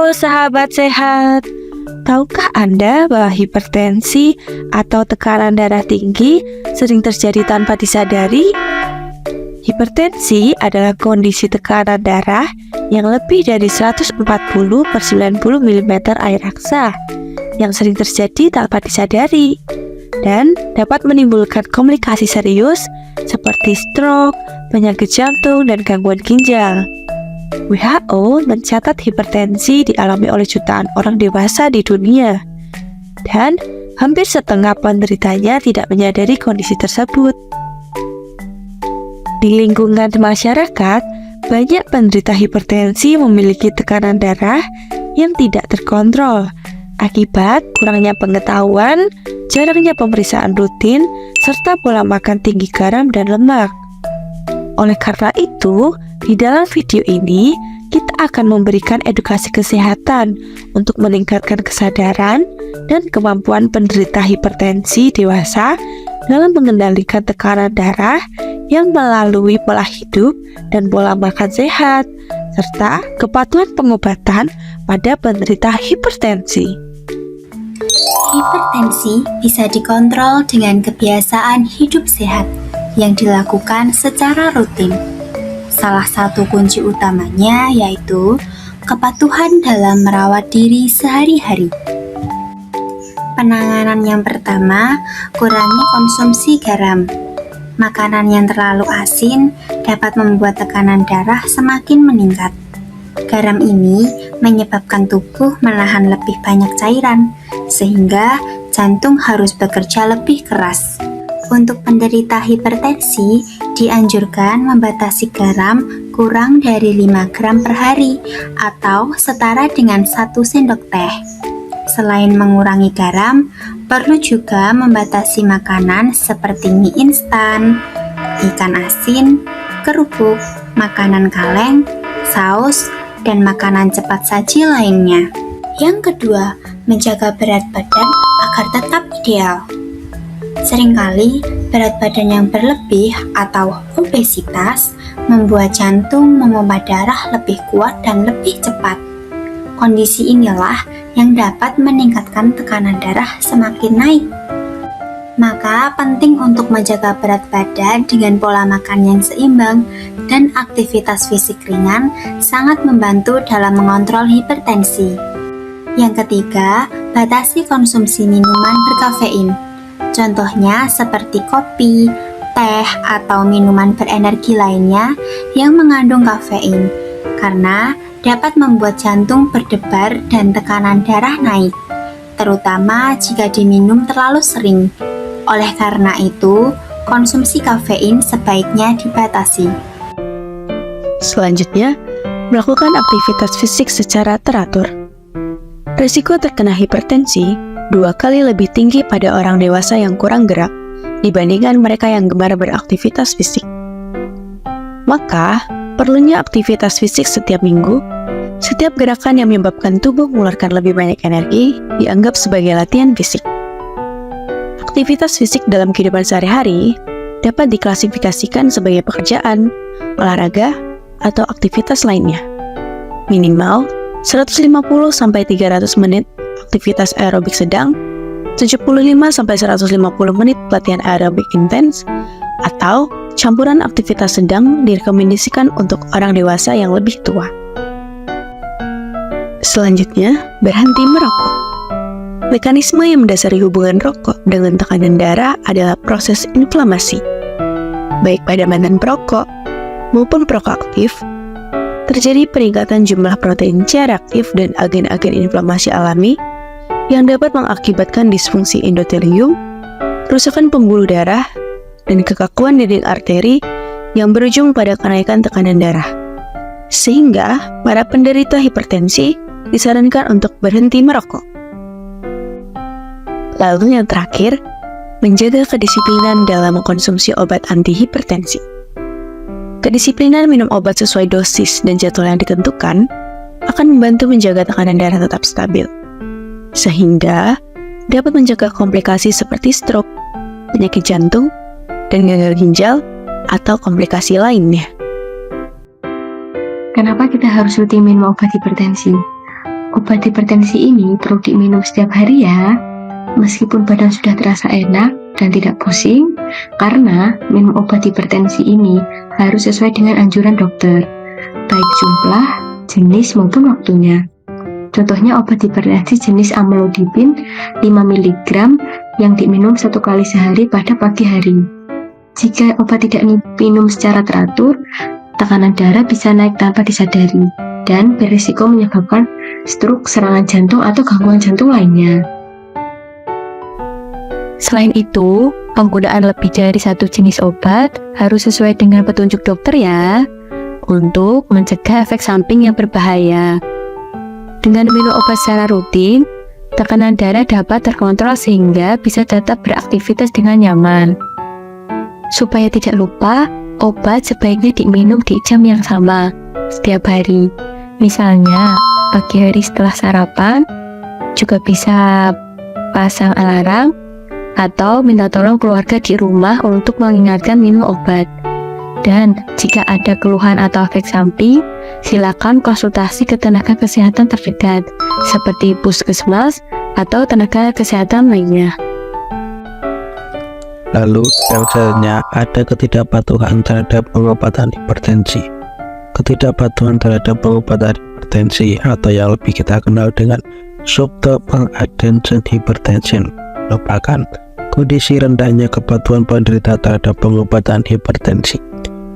Halo sahabat sehat, tahukah Anda bahwa hipertensi atau tekanan darah tinggi sering terjadi tanpa disadari? Hipertensi adalah kondisi tekanan darah yang lebih dari 140/90 mm air raksa yang sering terjadi tanpa disadari dan dapat menimbulkan komplikasi serius seperti stroke, penyakit jantung, dan gangguan ginjal. WHO mencatat hipertensi dialami oleh jutaan orang dewasa di dunia, dan hampir setengah penderitanya tidak menyadari kondisi tersebut. Di lingkungan masyarakat, banyak penderita hipertensi memiliki tekanan darah yang tidak terkontrol akibat kurangnya pengetahuan, jarangnya pemeriksaan rutin, serta pola makan tinggi garam dan lemak. Oleh karena itu, di dalam video ini, kita akan memberikan edukasi kesehatan untuk meningkatkan kesadaran dan kemampuan penderita hipertensi dewasa dalam mengendalikan tekanan darah yang melalui pola hidup dan pola makan sehat, serta kepatuhan pengobatan pada penderita hipertensi. Hipertensi bisa dikontrol dengan kebiasaan hidup sehat yang dilakukan secara rutin. Salah satu kunci utamanya yaitu kepatuhan dalam merawat diri sehari-hari. Penanganan yang pertama, kurangi konsumsi garam. Makanan yang terlalu asin dapat membuat tekanan darah semakin meningkat. Garam ini menyebabkan tubuh menahan lebih banyak cairan, sehingga jantung harus bekerja lebih keras. Untuk penderita hipertensi, dianjurkan membatasi garam kurang dari 5 gram per hari atau setara dengan 1 sendok teh. Selain mengurangi garam, perlu juga membatasi makanan seperti mie instan, ikan asin, kerupuk, makanan kaleng, saus, dan makanan cepat saji lainnya. Yang kedua, menjaga berat badan agar tetap ideal. Seringkali berat badan yang berlebih atau obesitas membuat jantung memompa darah lebih kuat dan lebih cepat. Kondisi inilah yang dapat meningkatkan tekanan darah semakin naik. Maka penting untuk menjaga berat badan dengan pola makan yang seimbang dan aktivitas fisik ringan sangat membantu dalam mengontrol hipertensi. Yang ketiga, batasi konsumsi minuman berkafein. Contohnya seperti kopi, teh, atau minuman berenergi lainnya yang mengandung kafein, karena dapat membuat jantung berdebar dan tekanan darah naik, terutama jika diminum terlalu sering. Oleh karena itu, konsumsi kafein sebaiknya dibatasi. Selanjutnya, melakukan aktivitas fisik secara teratur. Risiko terkena hipertensi 2 kali lebih tinggi pada orang dewasa yang kurang gerak dibandingkan mereka yang gemar beraktivitas fisik. Maka, perlunya aktivitas fisik setiap minggu. Setiap gerakan yang menyebabkan tubuh mengeluarkan lebih banyak energi dianggap sebagai latihan fisik. Aktivitas fisik dalam kehidupan sehari-hari dapat diklasifikasikan sebagai pekerjaan, olahraga, atau aktivitas lainnya. Minimal 150-300 menit aktivitas aerobik sedang, 75-150 menit latihan aerobik intens, atau campuran aktivitas sedang direkomendasikan untuk orang dewasa yang lebih tua. Selanjutnya, berhenti merokok. Mekanisme yang mendasari hubungan rokok dengan tekanan darah adalah proses inflamasi. Baik pada mantan perokok maupun perokok aktif, terjadi peningkatan jumlah protein C reaktif dan agen-agen inflamasi alami yang dapat mengakibatkan disfungsi endotelium, kerusakan pembuluh darah, dan kekakuan dinding arteri yang berujung pada kenaikan tekanan darah. Sehingga, para penderita hipertensi disarankan untuk berhenti merokok. Lalu yang terakhir, menjaga kedisiplinan dalam mengkonsumsi obat antihipertensi. Kedisiplinan minum obat sesuai dosis dan jadwal yang ditentukan akan membantu menjaga tekanan darah tetap stabil, sehingga dapat mencegah komplikasi seperti stroke, penyakit jantung, dan gagal ginjal, atau komplikasi lainnya. Kenapa kita harus rutin minum obat hipertensi? Obat hipertensi ini perlu diminum setiap hari ya, meskipun badan sudah terasa enak dan tidak pusing, karena minum obat hipertensi ini harus sesuai dengan anjuran dokter, baik jumlah, jenis maupun waktunya. Contohnya obat hipertensi jenis amlodipin 5 mg yang diminum 1 kali sehari pada pagi hari. Jika obat tidak diminum secara teratur, tekanan darah bisa naik tanpa disadari dan berisiko menyebabkan stroke, serangan jantung, atau gangguan jantung lainnya. Selain itu, penggunaan lebih dari satu jenis obat harus sesuai dengan petunjuk dokter ya, untuk mencegah efek samping yang berbahaya. Dengan minum obat secara rutin, tekanan darah dapat terkontrol sehingga bisa tetap beraktivitas dengan nyaman. Supaya tidak lupa, obat sebaiknya diminum di jam yang sama setiap hari. Misalnya, pagi hari setelah sarapan, juga bisa pasang alarm atau minta tolong keluarga di rumah untuk mengingatkan minum obat. Dan jika ada keluhan atau efek samping, silakan konsultasi ke tenaga kesehatan terdekat, seperti puskesmas atau tenaga kesehatan lainnya. Lalu, yang selanjutnya ada ketidakpatuhan terhadap pengobatan hipertensi. Ketidakpatuhan terhadap pengobatan hipertensi atau yang lebih kita kenal dengan subtotal attention hypertension merupakan kondisi rendahnya kepatuhan penderita terhadap pengobatan hipertensi.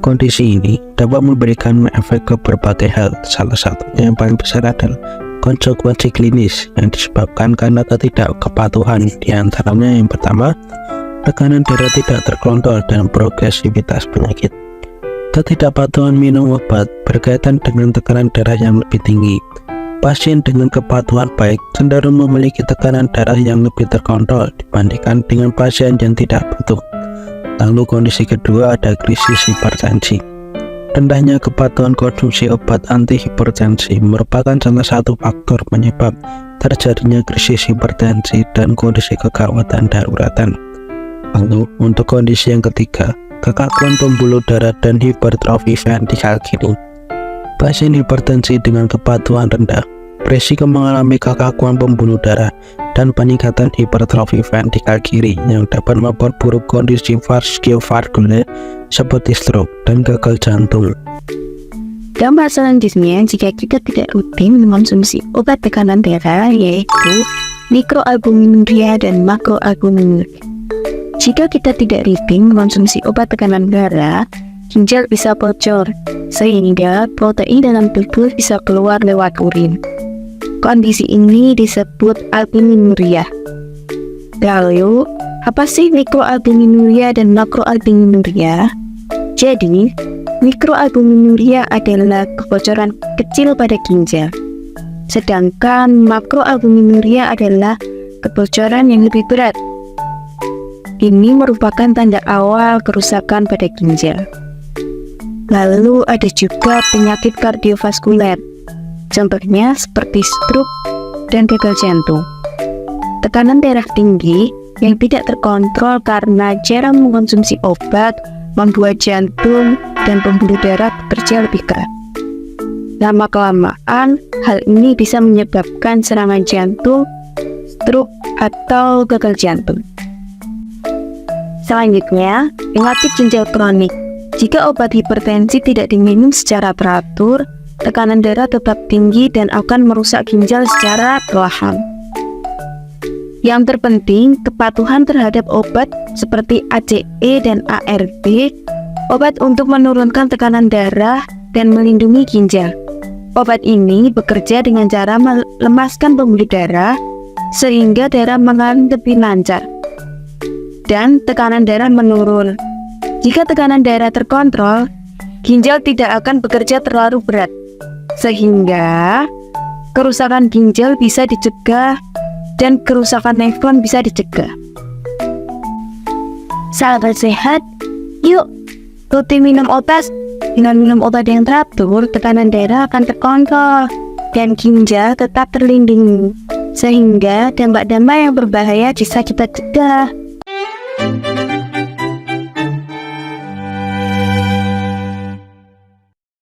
Kondisi ini dapat memberikan efek ke berbagai hal, salah satunya yang paling besar adalah konsekuensi klinis yang disebabkan karena ketidakpatuhan. Di antaranya yang pertama, tekanan darah tidak terkontrol dan progresivitas penyakit. Ketidakpatuhan minum obat berkaitan dengan tekanan darah yang lebih tinggi. Pasien dengan kepatuhan baik cenderung memiliki tekanan darah yang lebih terkontrol dibandingkan dengan pasien yang tidak patuh. Lalu kondisi kedua ada krisis hipertensi. Rendahnya kepatuhan konsumsi obat antihipertensi merupakan salah satu faktor penyebab terjadinya krisis hipertensi dan kondisi kegawatan daruratan. Lalu untuk kondisi yang ketiga, kekakuan pembuluh darah dan hipertrofi ventrikal kiri. Pasien hipertensi dengan kepatuhan rendah berisiko mengalami kekakuan pembuluh darah dan peningkatan hipertrofi ventrikal kiri yang dapat memperburuk kondisi kardiovaskuler seperti stroke dan gagal jantung. Dampak selanjutnya, jika kita tidak rutin mengonsumsi obat tekanan darah, yaitu mikroalbuminuria dan makroalbuminuria. Jika kita tidak rutin mengonsumsi obat tekanan darah, ginjal bisa bocor, sehingga protein dalam tubuh bisa keluar lewat urin. Kondisi ini disebut albuminuria. Lalu, apa sih mikroalbuminuria dan makroalbuminuria? Jadi, mikroalbuminuria adalah kebocoran kecil pada ginjal, sedangkan makroalbuminuria adalah kebocoran yang lebih berat. Ini merupakan tanda awal kerusakan pada ginjal. Lalu ada juga penyakit kardiovaskuler, contohnya seperti stroke dan gagal jantung. Tekanan darah tinggi yang tidak terkontrol karena jarang mengkonsumsi obat membuat jantung dan pembuluh darah bekerja lebih keras. Lama-kelamaan, hal ini bisa menyebabkan serangan jantung, stroke, atau gagal jantung. Selanjutnya, penyakit ginjal kronik. Jika obat hipertensi tidak diminum secara teratur, tekanan darah tetap tinggi dan akan merusak ginjal secara perlahan. Yang terpenting, kepatuhan terhadap obat seperti ACE dan ARB, obat untuk menurunkan tekanan darah dan melindungi ginjal. Obat ini bekerja dengan cara melemaskan pembuluh darah sehingga darah mengalir lebih lancar dan tekanan darah menurun. Jika tekanan darah terkontrol, ginjal tidak akan bekerja terlalu berat, sehingga kerusakan ginjal bisa dicegah dan kerusakan nefron bisa dicegah. Sahabat sehat, yuk rutin minum obat. Dengan minum obat yang teratur, tekanan darah akan terkontrol dan ginjal tetap terlindungi, sehingga dampak-dampak yang berbahaya bisa kita cegah.